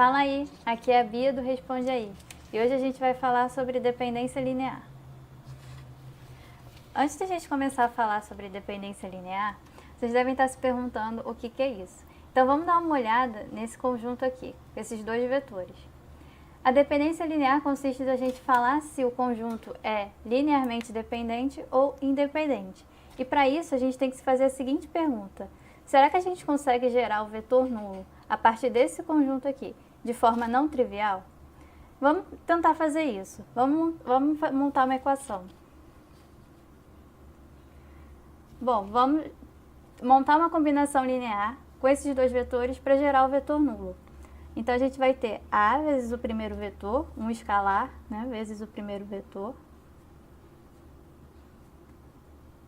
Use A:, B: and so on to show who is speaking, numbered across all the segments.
A: Fala aí, aqui é a Bia do Responde Aí. E hoje a gente vai falar sobre dependência linear. Antes de a gente começar a falar sobre dependência linear, vocês devem estar se perguntando o que é isso. Então vamos dar uma olhada nesse conjunto aqui, esses dois vetores. A dependência linear consiste da gente falar se o conjunto é linearmente dependente ou independente. E para isso a gente tem que se fazer a seguinte pergunta: será que a gente consegue gerar o vetor nulo a partir desse conjunto aqui, de forma não trivial? Vamos tentar fazer isso. Vamos montar uma equação. Bom, vamos montar uma combinação linear com esses dois vetores para gerar o vetor nulo. Então, a gente vai ter A vezes o primeiro vetor, um escalar, né, vezes o primeiro vetor,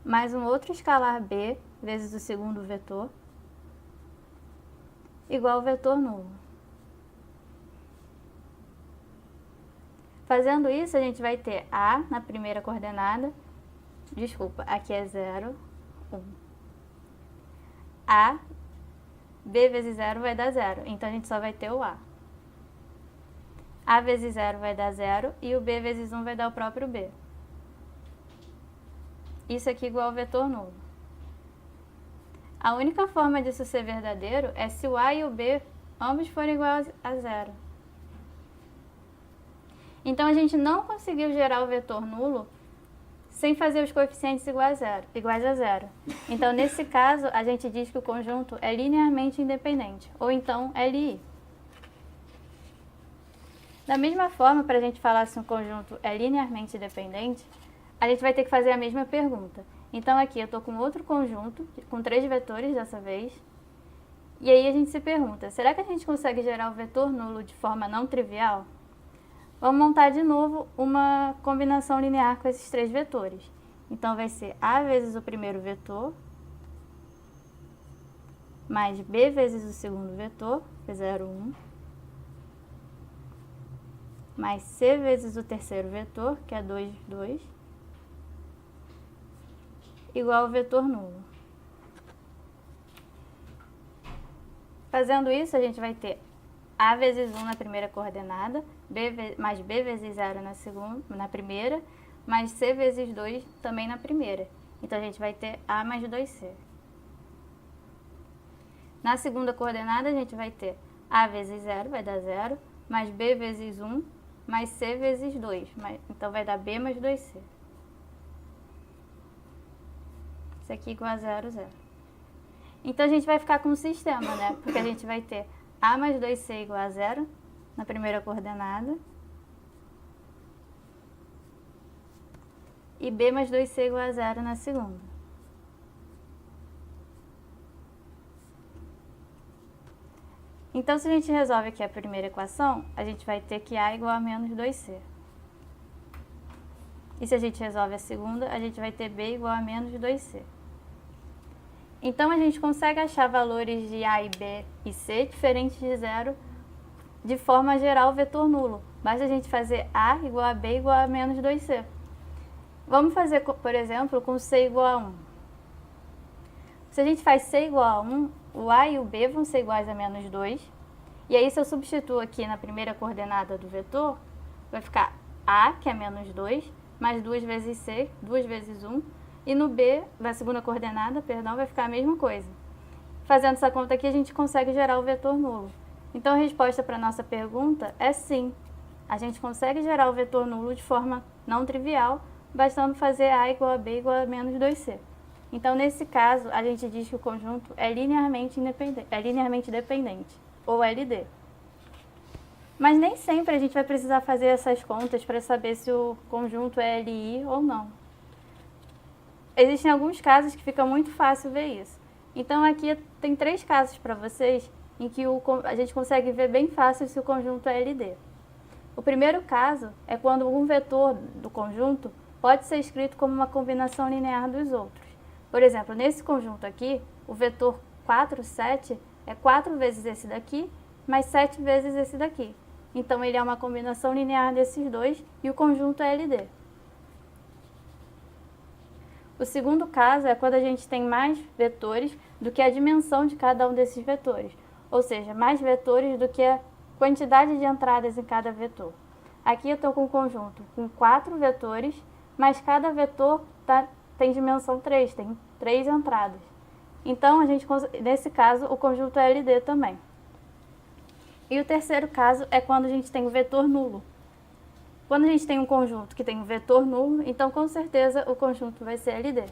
A: mais um outro escalar B vezes o segundo vetor, igual ao vetor nulo. Fazendo isso, a gente vai ter A na primeira coordenada, aqui é 0, 1. A, B vezes 0 vai dar 0, então a gente só vai ter o A. A vezes 0 vai dar 0 e o B vezes 1 vai dar o próprio B. Isso aqui igual ao vetor nulo. A única forma disso ser verdadeiro é se o A e o B ambos forem iguais a 0. Então a gente não conseguiu gerar o vetor nulo sem fazer os coeficientes iguais a 0. Então, nesse caso, a gente diz que o conjunto é linearmente independente, ou então LI. Da mesma forma, para a gente falar se um conjunto é linearmente dependente, a gente vai ter que fazer a mesma pergunta. Então, aqui eu estou com outro conjunto, com 3 vetores dessa vez, e aí a gente se pergunta, será que a gente consegue gerar o vetor nulo de forma não trivial? Vamos montar de novo uma combinação linear com esses 3 vetores. Então, vai ser A vezes o primeiro vetor, mais B vezes o segundo vetor, que é 0, 1, mais C vezes o terceiro vetor, que é 2, 2, igual ao vetor nulo. Fazendo isso, a gente vai ter A vezes 1 na primeira coordenada, mais B vezes 0 na primeira, mais C vezes 2 também na primeira. Então, a gente vai ter A mais 2C. Na segunda coordenada, a gente vai ter A vezes 0, vai dar 0, mais B vezes 1, mais C vezes 2. Então, vai dar B mais 2C. Isso aqui igual a 0, 0. Então, a gente vai ficar com um sistema, né? Porque a gente vai ter A mais 2C igual a 0 na primeira coordenada e B mais 2C igual a 0 na segunda. Então, se a gente resolve aqui a primeira equação, a gente vai ter que A igual a menos 2C. E se a gente resolve a segunda, a gente vai ter B igual a menos 2C. Então, a gente consegue achar valores de A e B e C diferentes de 0 de forma a gerar o vetor nulo. Basta a gente fazer A igual a B igual a menos 2C. Vamos fazer, por exemplo, com C igual a 1. Se a gente faz C igual a 1, o A e o B vão ser iguais a menos 2. E aí, se eu substituo aqui na primeira coordenada do vetor, vai ficar A, que é menos 2, mais 2 vezes C, 2 vezes 1. E no B, na segunda coordenada, vai ficar a mesma coisa. Fazendo essa conta aqui, a gente consegue gerar o vetor nulo. Então, a resposta para a nossa pergunta é sim. A gente consegue gerar o vetor nulo de forma não trivial, bastando fazer A igual a B igual a menos 2C. Então, nesse caso, a gente diz que o conjunto é linearmente dependente, ou LD. Mas nem sempre a gente vai precisar fazer essas contas para saber se o conjunto é LI ou não. Existem alguns casos que fica muito fácil ver isso. Então, aqui tem 3 casos para vocês em que a gente consegue ver bem fácil se o conjunto é LD. O primeiro caso é quando um vetor do conjunto pode ser escrito como uma combinação linear dos outros. Por exemplo, nesse conjunto aqui, o vetor 4, 7 é 4 vezes esse daqui, mais 7 vezes esse daqui. Então, ele é uma combinação linear desses dois e o conjunto é LD. O segundo caso é quando a gente tem mais vetores do que a dimensão de cada um desses vetores, ou seja, mais vetores do que a quantidade de entradas em cada vetor. Aqui eu estou com um conjunto com 4 vetores, mas cada vetor tem dimensão 3, tem 3 entradas. Então, nesse caso, o conjunto é LD também. E o terceiro caso é quando a gente tem o vetor nulo. Quando a gente tem um conjunto que tem um vetor nulo, então com certeza o conjunto vai ser LD.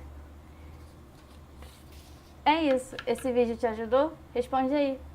A: É isso. Esse vídeo te ajudou? Responde aí.